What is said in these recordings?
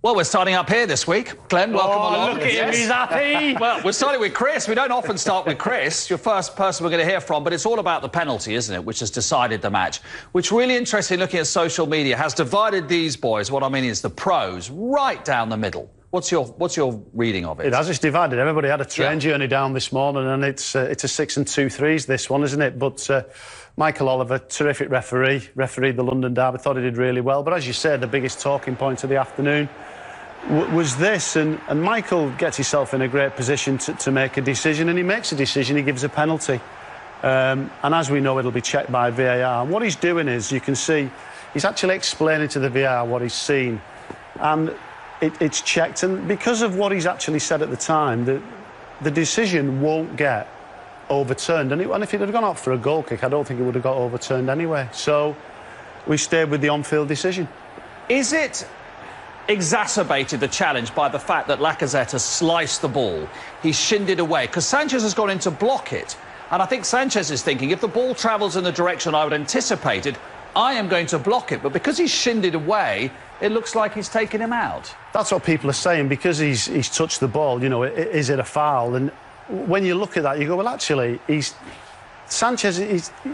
Well, we're starting up here this week. Glenn, welcome along. Look at him, he's happy. Well, we're starting with Chris. We don't often start with Chris, your first person we're going to hear from, but it's all about the penalty, isn't it, which has decided the match, which really interesting, looking at social media, has divided these boys, what I mean is the pros, right down the middle. What's your reading of it? It has. It's divided. Everybody had a train journey down this morning, and it's a 6 and 2 threes, this one, isn't it? But Michael Oliver, terrific refereed the London derby, thought he did really well. But as you said, the biggest talking point of the afternoon was this, and Michael gets himself in a great position to make a decision, and he makes a decision, he gives a penalty. And as we know, it'll be checked by VAR. And what he's doing is, you can see, he's actually explaining to the VAR what he's seen. And it's checked, and because of what he's actually said at the time, the decision won't get overturned. And if it had gone out for a goal kick, I don't think it would have got overturned anyway. So we stayed with the on-field decision. Is it exacerbated, the challenge, by the fact that Lacazette has sliced the ball? He's shinned it away, because Sanchez has gone in to block it. And I think Sanchez is thinking, if the ball travels in the direction I would anticipate it, I am going to block it. But because he's shinned it away, it looks like he's taken him out. That's what people are saying, because he's touched the ball, you know, is it a foul? And when you look at that, you go, well, actually, Sanchez,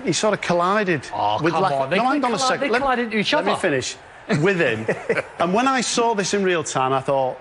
he sort of collided with Lacazette. No, hang on a second. They collided into each other. Let me finish. With him. And when I saw this in real time, I thought,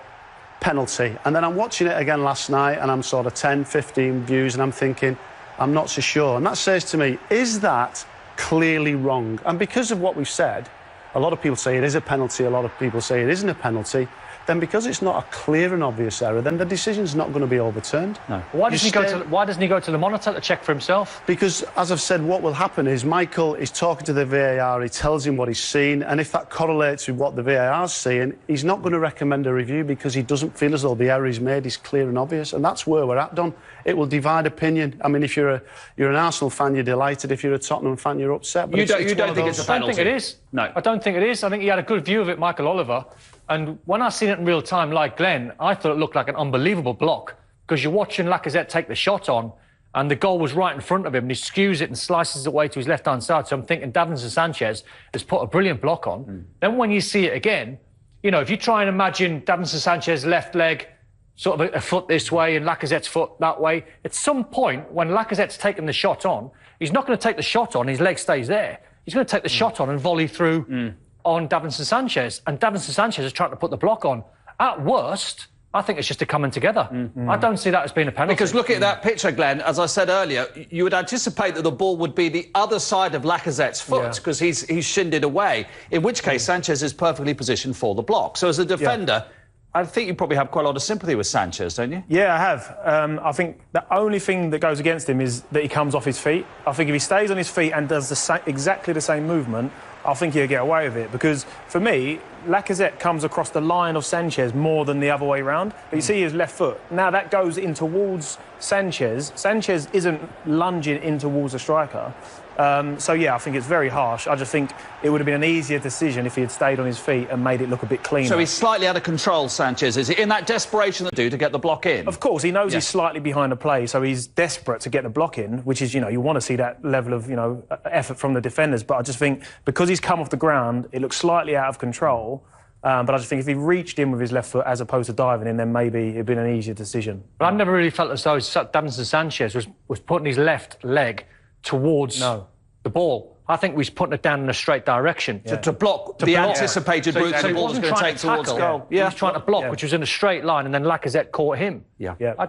penalty. And then I'm watching it again last night, and I'm sort of 10, 15 views, and I'm thinking, I'm not so sure. And that says to me, is that clearly wrong? And because of what we've said, a lot of people say it is a penalty, a lot of people say it isn't a penalty. Then because it's not a clear and obvious error, then the decision's not going to be overturned. No. Why doesn't he go to the monitor to check for himself? Because, as I've said, what will happen is Michael is talking to the VAR, he tells him what he's seen, and if that correlates with what the VAR's seeing, he's not going to recommend a review because he doesn't feel as though the error he's made is clear and obvious, and that's where we're at, Don. It will divide opinion. I mean, if you're an Arsenal fan, you're delighted. If you're a Tottenham fan, you're upset. But you don't think it's a penalty? I don't think it is. No. I don't think it is. I think he had a good view of it, Michael Oliver. And when I seen it in real time, like Glenn, I thought it looked like an unbelievable block, because you're watching Lacazette take the shot on, and the goal was right in front of him, and he skews it and slices it away to his left-hand side. So I'm thinking Davinson Sanchez has put a brilliant block on. Then when you see it again, you know, if you try and imagine Davinson Sanchez's left leg sort of a foot this way and Lacazette's foot that way, at some point when Lacazette's taken the shot on, he's not going to take the shot on, his leg stays there. He's going to take the shot on and volley through on Davinson Sanchez, and Davinson Sanchez is trying to put the block on. At worst, I think it's just a coming together. I don't see that as being a penalty. Because look at that picture, Glenn, as I said earlier, you would anticipate that the ball would be the other side of Lacazette's foot, because he's shinned it away, in which case Sanchez is perfectly positioned for the block. So as a defender, I think you probably have quite a lot of sympathy with Sanchez, don't you? Yeah, I have. I think the only thing that goes against him is that he comes off his feet. I think if he stays on his feet and does exactly the same movement, I think he'll get away with it. Because, for me, Lacazette comes across the line of Sanchez more than the other way round. But you see his left foot. Now that goes in towards Sanchez. Sanchez isn't lunging in towards the striker. So, yeah, I think it's very harsh. I just think it would have been an easier decision if he had stayed on his feet and made it look a bit cleaner. So he's slightly out of control, Sanchez. Is he in that desperation to get the block in? Of course, he knows he's slightly behind the play, so he's desperate to get the block in, which is, you know, you want to see that level of, you know, effort from the defenders. But I just think because he's come off the ground, it looks slightly out of control. But I just think if he reached in with his left foot as opposed to diving in, then maybe it'd been an easier decision. But I never really felt as though Davinson Sanchez was putting his left leg towards the ball. I think he's putting it down in a straight direction. To block the anticipated route the ball was going to take towards goal. He was trying to block, which was in a straight line, and then Lacazette caught him.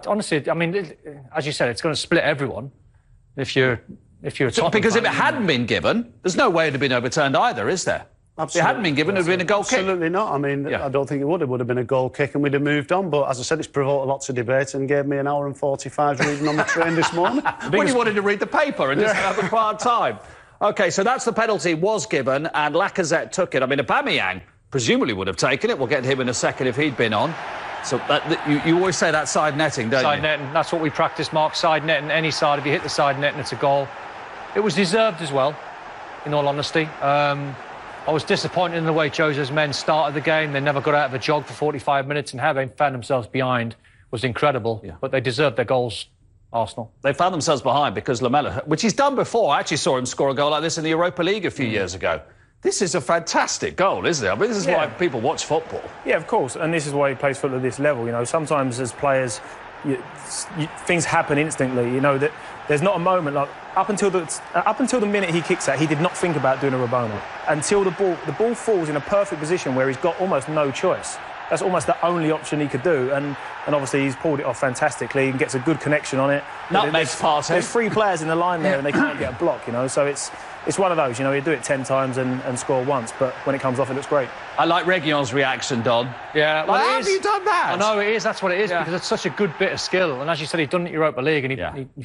Honestly, I mean, as you said, it's going to split everyone if you're a Tottenham because fan, if it hadn't been given, there's no way it'd have been overturned either, is there? Absolutely. If it hadn't been given, it would have been a goal kick. Absolutely not. I mean, I don't think it would. It would have been a goal kick and we'd have moved on. But as I said, it's provoked lots of debate and gave me an hour and 45 reading on the train this morning. When you wanted to read the paper and just have a quiet time. OK, so that's the penalty was given and Lacazette took it. I mean, Aubameyang presumably would have taken it. We'll get to him in a second if he'd been on. So you always say that side netting, don't you? Side netting, that's what we practice, Mark. Side netting, any side. If you hit the side net and it's a goal. It was deserved as well, in all honesty. I was disappointed in the way Jose's men started the game. They never got out of a jog for 45 minutes, and how they found themselves behind was incredible. But they deserved their goals, Arsenal. They found themselves behind because Lamela, which he's done before. I actually saw him score a goal like this in the Europa League a few years ago. This is a fantastic goal, isn't it? I mean, this is why people watch football. Yeah, of course, and this is why he plays football at this level. You know, sometimes as players, things happen instantly. You know that there's not a moment like up until the minute he kicks that, he did not think about doing a Rabona until the ball falls in a perfect position where he's got almost no choice. That's almost the only option he could do, and obviously he's pulled it off fantastically and gets a good connection on it. Nutmeg's passing. There's 3 players in the line there, and they can't get a block. You know, so it's one of those. You know, you do it 10 times and score once, but when it comes off, it looks great. I like Reguilon's reaction, Don. Yeah, well, how have you done that? I know it is. That's what it is because it's such a good bit of skill. And as you said, he'd done it in Europa League and he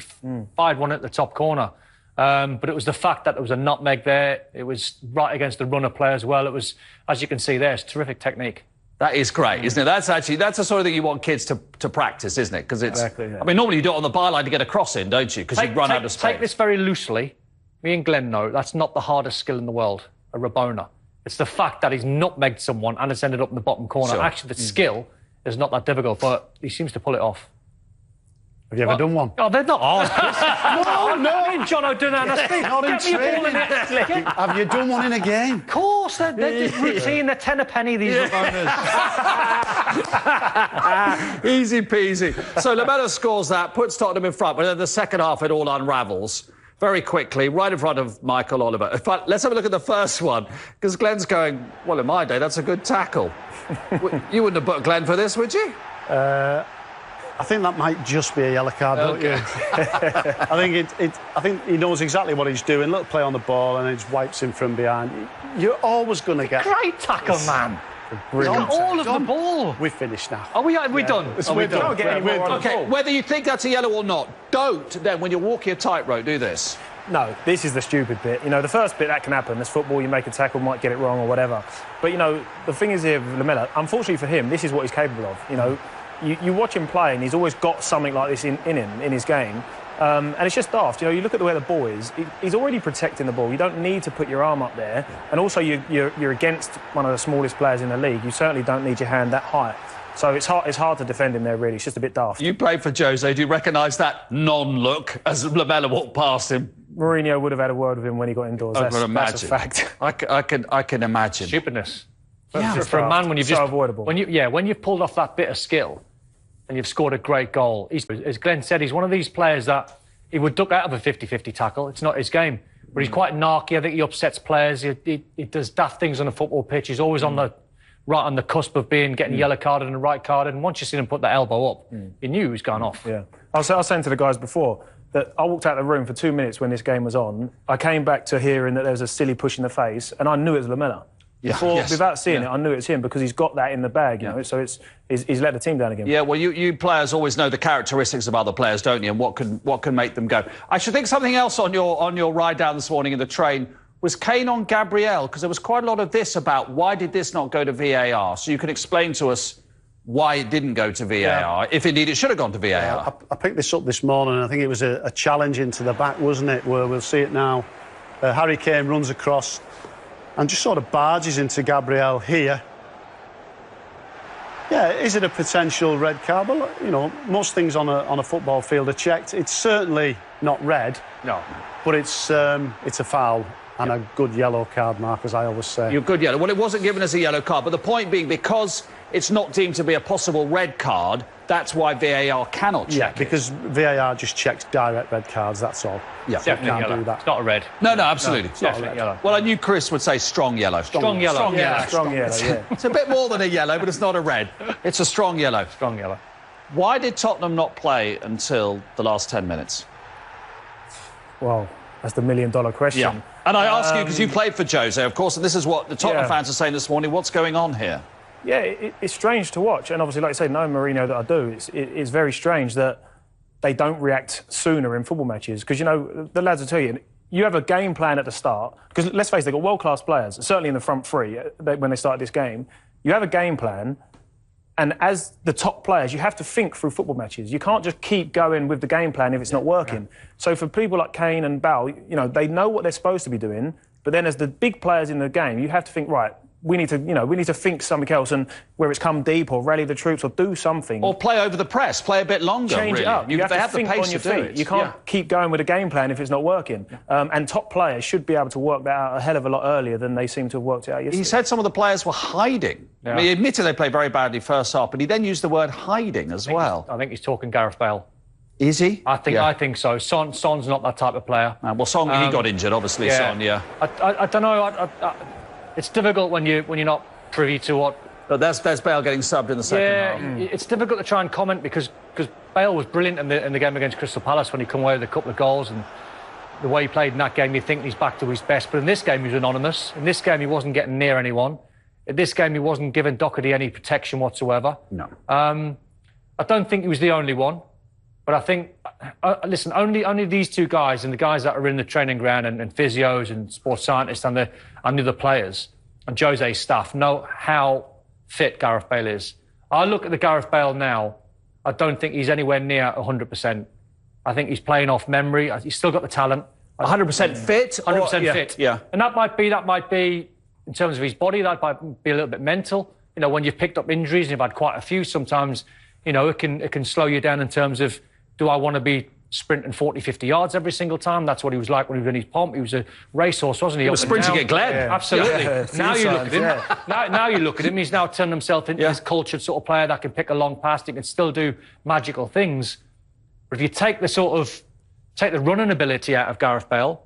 fired one at the top corner. But it was the fact that there was a nutmeg there. It was right against the runner play as well. It was, as you can see there, it's terrific technique. That is great, isn't it? That's the sort of thing you want kids to practice, isn't it? Because it's. Exactly, yeah. I mean, normally you do it on the byline to get a cross in, don't you? Because you run out of space. Take this very loosely. Me and Glenn know that's not the hardest skill in the world, a Rabona. It's the fact that he's nutmegged someone and it's ended up in the bottom corner. Sure. Actually, the skill is not that difficult, but he seems to pull it off. Have you ever done one? Oh, they're not hard. no. John O'Donoghue, Not in training. Have you done one in a game? Of course, they're just routine. They're 10 a penny, these Rabonas. Easy peasy. So Lamela scores that, puts Tottenham in front, but then the second half it all unravels very quickly, right in front of Michael Oliver. In fact, let's have a look at the first one, because Glenn's going, well, in my day, that's a good tackle. You wouldn't have booked Glenn for this, would you? I think that might just be a yellow card, don't you? I think he knows exactly what he's doing. Little play on the ball and he just wipes him from behind. You're always going to get... Great tackle, man. Brilliant. All of the ball. We're finished now. Are we done? We're done. OK, whether you think that's a yellow or not, don't then, when you're walking a tightrope, do this. No, this is the stupid bit. You know, the first bit, that can happen. There's football, you make a tackle, might get it wrong or whatever. But, you know, the thing is here with Lamela, unfortunately for him, this is what he's capable of. You know, you watch him play and he's always got something like this in him, in his game. And it's just daft. You know, you look at the way the ball is, he's already protecting the ball. You don't need to put your arm up there. And also, you're against one of the smallest players in the league. You certainly don't need your hand that high. So it's hard to defend him there, really. It's just a bit daft. You played for Jose. Do you recognise that non-look as Lamela walked past him? Mourinho would have had a word with him when he got indoors. That's a fact. I can imagine. Stupidness. Yeah. For a man, when you've so avoidable. When you've pulled off that bit of skill and you've scored a great goal, as Glenn said, he's one of these players that he would duck out of a 50-50 tackle. It's not his game. But he's quite narky. I think he upsets players. He does daft things on a football pitch. He's always on the cusp of getting yellow carded and right carded. And once you see him put that elbow up, you knew he was going off. Yeah. I was saying to the guys before that I walked out of the room for 2 minutes when this game was on. I came back to hearing that there was a silly push in the face, and I knew it was Lamela. Without seeing it, I knew it's him because he's got that in the bag, you know. So he's let the team down again. Yeah, well, you players always know the characteristics of other players, don't you? And what can make them go. I should think something else on your ride down this morning in the train was Kane on Gabriel, because there was quite a lot of this about why did this not go to VAR. So you can explain to us why it didn't go to VAR, if indeed it should have gone to VAR. Yeah, I picked this up this morning, and I think it was a challenge into the back, wasn't it? Where we'll see it now. Harry Kane runs across and just sort of barges into Gabriel here. Yeah, is it a potential red card? Well, you know, most things on a football field are checked. It's certainly not red. No. But it's a foul and a good yellow card, Mark, as I always say. You're good yellow. Well, it wasn't given as a yellow card, but the point being, because it's not deemed to be a possible red card, that's why VAR cannot check because VAR just checks direct red cards, that's all. Yeah, so definitely yellow. Do that. It's not a red. No, absolutely. It's definitely yellow. Well, I knew Chris would say strong yellow. Strong yellow. Strong yellow, yeah. It's a bit more than a yellow, but it's not a red. It's a strong yellow. Strong yellow. Why did Tottenham not play until the last 10 minutes? Well, that's the million-dollar question. Yeah. And I ask you because you played for Jose, of course, and this is what the Tottenham fans are saying this morning. What's going on here? Yeah, it's strange to watch. And obviously, like I say, knowing Mourinho that I do, it's very strange that they don't react sooner in football matches. Because, you know, the lads will tell you, you have a game plan at the start. Because, let's face it, they've got world-class players, certainly in the front three, when they started this game. You have a game plan, and as the top players, you have to think through football matches. You can't just keep going with the game plan if it's not working. Yeah. So for people like Kane and Bale, you know, they know what they're supposed to be doing, but then as the big players in the game, you have to think, right, we need to think something else, and whether it's come deep or rally the troops or do something. Or play over the press, play a bit longer, Change really. it up. You have to think on your feet. You can't keep going with a game plan if it's not working. And top players should be able to work that out a hell of a lot earlier than they seem to have worked it out yesterday. He said some of the players were hiding. I mean, he admitted they played very badly first half, but he then used the word hiding as well. I think he's talking Gareth Bale. Is he? I think so. Son's not that type of player. Well, Son, he got injured, obviously, Son, I don't know. It's difficult when you're not privy to what... But there's Bale getting subbed in the second half. It's difficult to try and comment because Bale was brilliant in the game against Crystal Palace when he came away with a couple of goals, and the way he played in that game, you think he's back to his best. But in this game, he was anonymous. In this game, he wasn't getting near anyone. In this game, he wasn't giving Doherty any protection whatsoever. No. I don't think he was the only one. But I think, listen, only these two guys and the guys that are in the training ground and physios and sports scientists and the other players and Jose's staff know how fit Gareth Bale is. I look at the Gareth Bale now, I don't think he's anywhere near 100%. I think he's playing off memory. He's still got the talent. 100% fit? 100% fit. Yeah. And that might be, in terms of his body, that might be a little bit mental. You know, when you've picked up injuries and you've had quite a few, sometimes, you know, it can slow you down in terms of, do I want to be sprinting 40, 50 yards every single time? That's what he was like when he was in his pomp. He was a racehorse, wasn't he? He was sprinting at Glenn. Yeah. Absolutely. Now you look at him. Now you look at him. He's now turned himself into this cultured sort of player that can pick a long pass. He can still do magical things. But if you take the running ability out of Gareth Bale,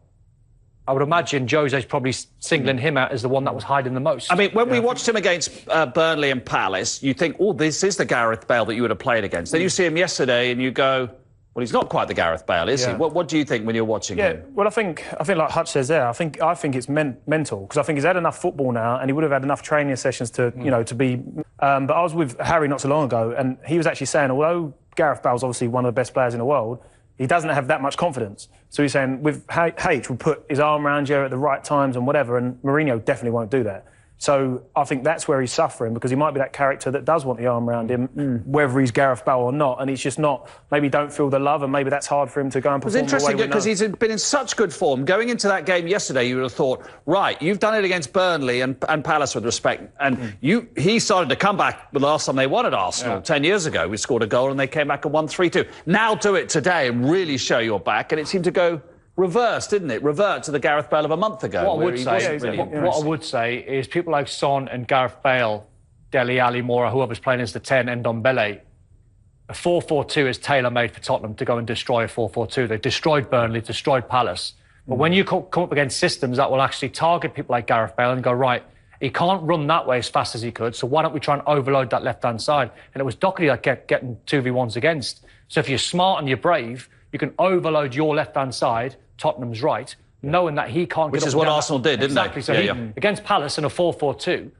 I would imagine Jose's probably singling him out as the one that was hiding the most. I mean, when we watched him against Burnley and Palace, you think, oh, this is the Gareth Bale that you would have played against. Then you see him yesterday and you go, well, he's not quite the Gareth Bale, is he? What do you think when you're watching him? Well, I think like Hutch says there, I think it's mental, because I think he's had enough football now and he would have had enough training sessions to, to be... but I was with Harry not so long ago and he was actually saying, although Gareth Bale's obviously one of the best players in the world, he doesn't have that much confidence. So he's saying, with H, will put his arm around you at the right times and whatever, and Mourinho definitely won't do that. So I think that's where he's suffering, because he might be that character that does want the arm around him, whether he's Gareth Bale or not, and he's just not, maybe don't feel the love, and maybe that's hard for him to go and perform. It's interesting because he's been in such good form. Going into that game yesterday, you would have thought, right, you've done it against Burnley and Palace with respect, and he started to come back the last time they won at Arsenal 10 years ago. We scored a goal and they came back and won 3-2. Now do it today and really show your back, and it seemed to go reverse, didn't it? Revert to the Gareth Bale of a month ago. What I would say is people like Son and Gareth Bale, Dele Alli, Mora, whoever's playing as the 10, and Ndombele, a 4-4-2 is tailor-made for Tottenham to go and destroy a 4-4-2. They destroyed Burnley, destroyed Palace. But when you come up against systems that will actually target people like Gareth Bale and go, right, he can't run that way as fast as he could, so why don't we try and overload that left-hand side? And it was Doherty that kept getting 2v1s against. So if you're smart and you're brave, you can overload your left-hand side, Tottenham's right, knowing that he can't get up. Which is what Arsenal did, didn't they? Exactly. So against Palace in a 4-4-2,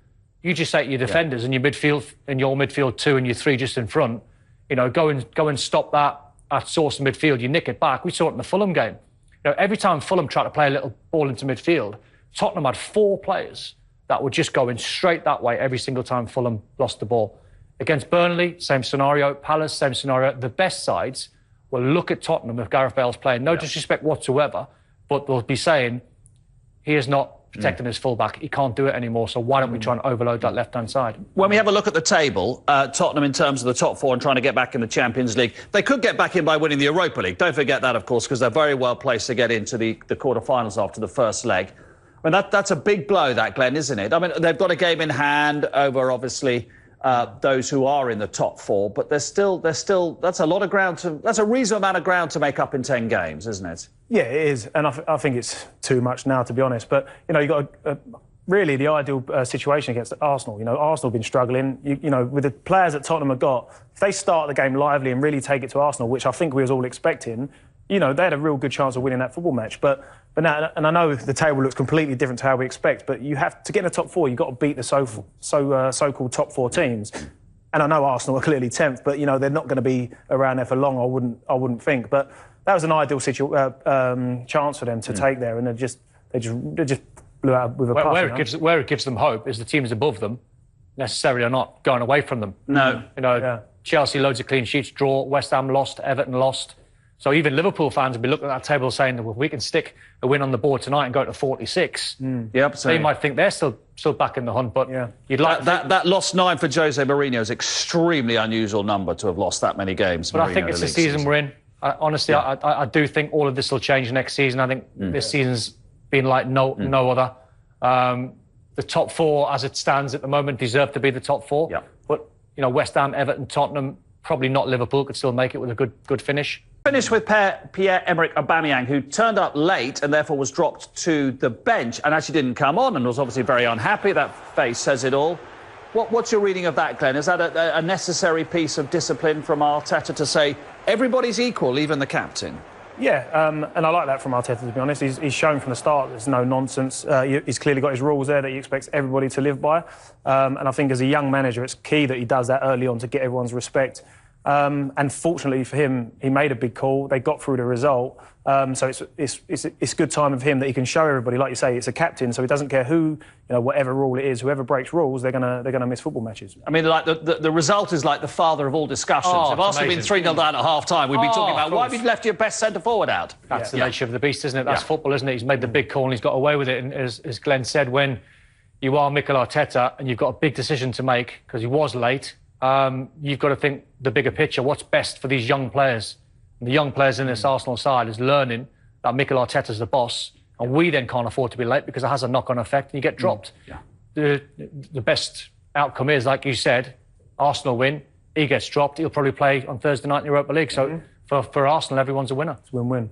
you just say to your defenders and your midfield 2 and your 3 just in front, go and stop that source of midfield. You nick it back. We saw it in the Fulham game. Every time Fulham tried to play a little ball into midfield, Tottenham had 4 players that were just going straight that way every single time Fulham lost the ball. Against Burnley, same scenario. Palace, same scenario. The best sides will look at Tottenham if Gareth Bale's playing. No disrespect whatsoever, but they'll be saying, he is not protecting his fullback. He can't do it anymore, so why don't we try and overload that left-hand side? When we have a look at the table, Tottenham in terms of the top 4 and trying to get back in the Champions League, they could get back in by winning the Europa League. Don't forget that, of course, because they're very well placed to get into the quarter-finals after the first leg. I mean, that's a big blow, that, Glenn, isn't it? I mean, they've got a game in hand over, obviously, those who are in the top 4, but there's still that's a lot of ground that's a reasonable amount of ground to make up in 10 games, isn't it? Yeah, it is, and I think it's too much now, to be honest. But you've got really the ideal situation against Arsenal. Arsenal have been struggling. With the players that Tottenham have got, if they start the game lively and really take it to Arsenal, which I think we was all expecting, they had a real good chance of winning that football match. But now, and I know the table looks completely different to how we expect, but you have to get in the top 4. You've got to beat the so-called top 4 teams. And I know Arsenal are clearly 10th, but they're not going to be around there for long. I wouldn't think. But that was an ideal chance for them to take there, and they just blew out with a puff. Where it gives them hope is the teams above them necessarily are not going away from them. No. Chelsea loads of clean sheets, draw. West Ham lost. Everton lost. So even Liverpool fans will be looking at that table saying that if we can stick a win on the board tonight and go to 46, they might think they're still still back in the hunt. But Yeah. you'd like that lost 9 for Jose Mourinho is extremely unusual number to have lost that many games. But I think it's the season we're in. Honestly, I do think all of this will change next season. I think this season's been like no other. The top 4, as it stands at the moment, deserve to be the top 4. Yeah. But, West Ham, Everton, Tottenham, probably not Liverpool, could still make it with a good finish. Finish with Pierre-Emerick Aubameyang, who turned up late and therefore was dropped to the bench and actually didn't come on and was obviously very unhappy. That face says it all. What's your reading of that, Glenn? Is that a necessary piece of discipline from Arteta to say everybody's equal, even the captain? Yeah, and I like that from Arteta, to be honest. He's shown from the start there's no nonsense. He's clearly got his rules there that he expects everybody to live by. And I think as a young manager, it's key that he does that early on to get everyone's respect. And fortunately for him, he made a big call. They got through the result. So it's good time of him that he can show everybody, like you say, it's a captain, so he doesn't care who, whatever rule it is, whoever breaks rules, they're gonna miss football matches. I mean, like the result is like the father of all discussions. If Arsenal had been 3-0 down at half-time, we'd be talking about why have you left your best centre-forward out? That's the nature of the beast, isn't it? That's football, isn't it? He's made the big call and he's got away with it. And as Glenn said, when you are Mikel Arteta and you've got a big decision to make, because he was late, you've got to think the bigger picture. What's best for these young players? And the young players in this Arsenal side is learning that Mikel Arteta's the boss, and we then can't afford to be late because it has a knock-on effect and you get dropped. The best outcome is, like you said, Arsenal win, he gets dropped, he'll probably play on Thursday night in the Europa League. So for Arsenal, everyone's a winner. It's win-win.